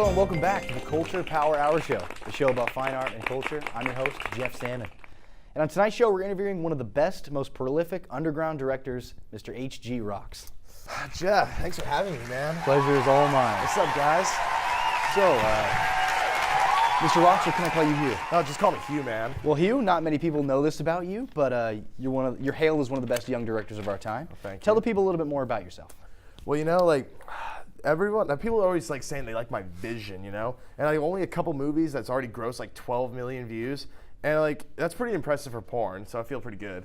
Hello and welcome back to the Culture Power Hour Show, the show about fine art and culture. I'm your host, Jeff Salmon. And on tonight's show, we're interviewing one of the best, most prolific underground directors, Mr. H.G. Rocks. Jeff, thanks for having me, man. Pleasure is all mine. What's up, guys? So, Mr. Rocks, or can I call you Hugh? No, just call me Hugh, man. Well, Hugh, not many people know this about you, but you're hailed as one of the best young directors of our time. Well, thank you. Tell the people a little bit more about yourself. Well, people are always like saying they like my vision, and only a couple movies that's already grossed like 12 million views, and that's pretty impressive for porn. So I feel pretty good.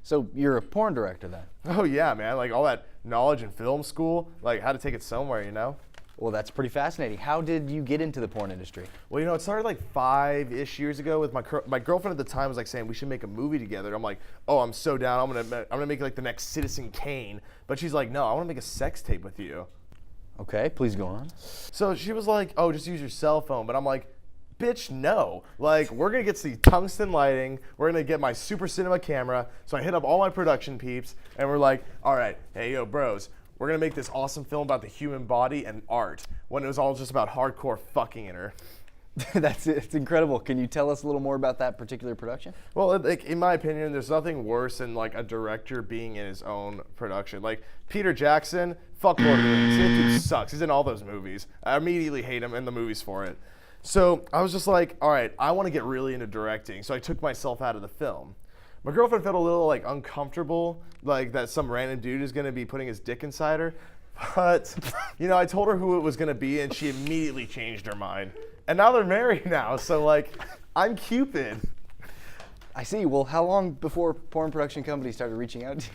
So you're a porn director then? Oh yeah, man! Like all that knowledge in film school, like how to take it somewhere, Well, that's pretty fascinating. How did you get into the porn industry? Well, it started like 5-ish years ago with my girlfriend at the time was like saying we should make a movie together. I'm like, oh, I'm so down. I'm gonna make like the next Citizen Kane. But she's like, no, I want to make a sex tape with you. Okay, please go on. So she was like, oh, just use your cell phone. But I'm like, bitch, no. Like, we're going to get the tungsten lighting. We're going to get my super cinema camera. So I hit up all my production peeps, and we're like, all right, hey, yo, bros, we're going to make this awesome film about the human body and art when it was all just about hardcore fucking in her. It's incredible. Can you tell us a little more about that particular production? Well, in my opinion, there's nothing worse than like a director being in his own production. Like Peter Jackson, fuck Lord of the Rings. That dude sucks. He's in all those movies. I immediately hate him in the movies for it. So I was just like, all right, I want to get really into directing. So I took myself out of the film. My girlfriend felt a little like uncomfortable, like that some random dude is going to be putting his dick inside her. But, I told her who it was going to be, and she immediately changed her mind. And now they're married now, so I'm Cupid. I see. Well, how long before porn production companies started reaching out to you?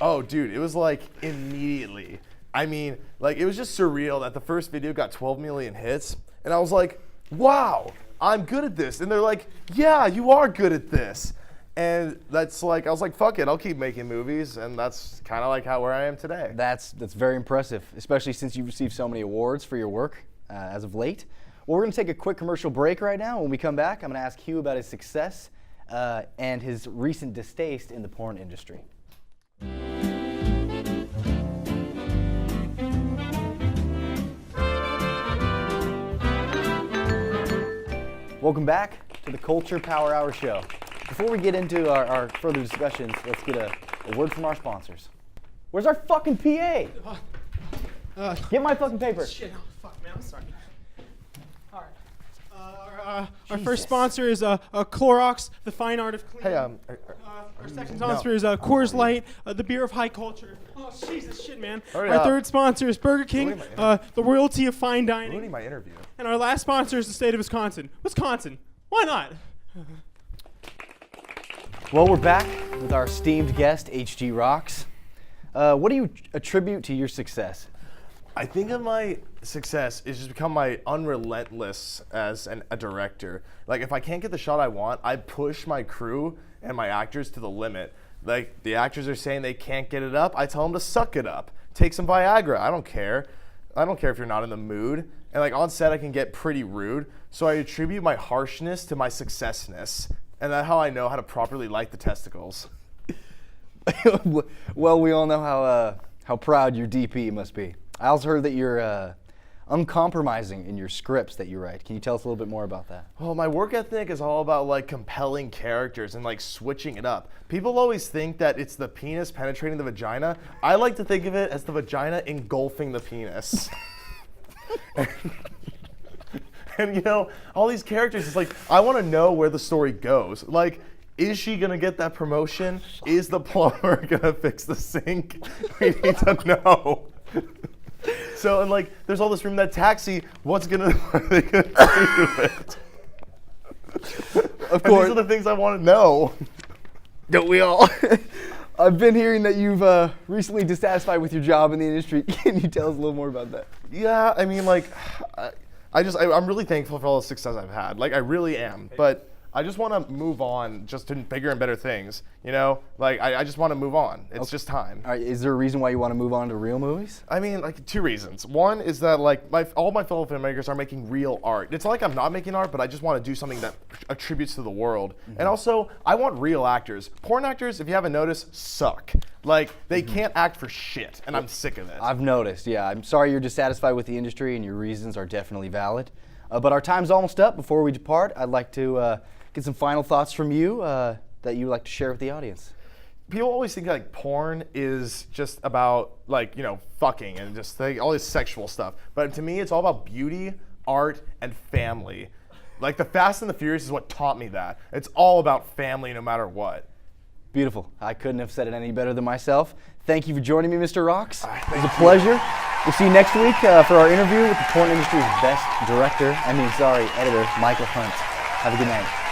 Oh, dude, it was immediately. I mean, it was just surreal that the first video got 12 million hits, and I was like, wow, I'm good at this. And they're like, yeah, you are good at this. And that's I was like, fuck it, I'll keep making movies, and that's kind of where I am today. That's very impressive, especially since you've received so many awards for your work as of late. Well, we're going to take a quick commercial break right now. When we come back, I'm going to ask Hugh about his success and his recent distaste in the porn industry. Welcome back to the Culture Power Hour Show. Before we get into our further discussions, let's get a word from our sponsors. Where's our fucking PA? Get my fucking paper. Shit, oh fuck, man, I'm sorry. All right. Our first sponsor is Clorox, the fine art of cleaning. Hey, our second sponsor is Coors Light, the beer of high culture. Oh, Jesus, shit, man. Our third sponsor is Burger King, the royalty of fine dining. Ruining my interview. And our last sponsor is the state of Wisconsin. Wisconsin, why not? Well, we're back with our esteemed guest, H.G. Rocks. What do you attribute to your success? I think of my success is just become my unrelentless as a director. If I can't get the shot I want, I push my crew and my actors to the limit. The actors are saying they can't get it up, I tell them to suck it up. Take some Viagra, I don't care. I don't care if you're not in the mood. And on set I can get pretty rude, so I attribute my harshness to my successness. And that's how I know how to properly light the testicles. Well, we all know how proud your DP must be. I also heard that you're uncompromising in your scripts that you write. Can you tell us a little bit more about that? Well, my work ethic is all about compelling characters and switching it up. People always think that it's the penis penetrating the vagina. I like to think of it as the vagina engulfing the penis. And all these characters, it's I want to know where the story goes. Is she going to get that promotion? Is the plumber going to fix the sink? We need to know. So, and there's all this room in that taxi. What are they going to do with it? Of course. These are the things I want to know. Don't we all? I've been hearing that you've recently dissatisfied with your job in the industry. Can you tell us a little more about that? Yeah, I mean, I'm really thankful for all the success I've had. I really am. But I just want to move on just to bigger and better things. You know, like I just want to move on. It's just time. All right, is there a reason why you want to move on to real movies? I mean, like 2 reasons. One is that like all my fellow filmmakers are making real art. It's not like I'm not making art, but I just want to do something that attributes to the world. And also, I want real actors. Porn actors, if you haven't noticed, suck. Like they can't act for shit, and I'm sick of it. I've noticed, yeah. I'm sorry you're dissatisfied with the industry, and your reasons are definitely valid. But our time's almost up. Before we depart, I'd like to get some final thoughts from you that you'd like to share with the audience. People always think like porn is just about like, you know, fucking and just like, all this sexual stuff. But to me, it's all about beauty, art, and family. Like the Fast and the Furious is what taught me that. It's all about family no matter what. Beautiful. I couldn't have said it any better than myself. Thank you for joining me, Mr. Rocks. It was a pleasure. We'll see you next week for our interview with the porn industry's best editor, Michael Hunt. Have a good night.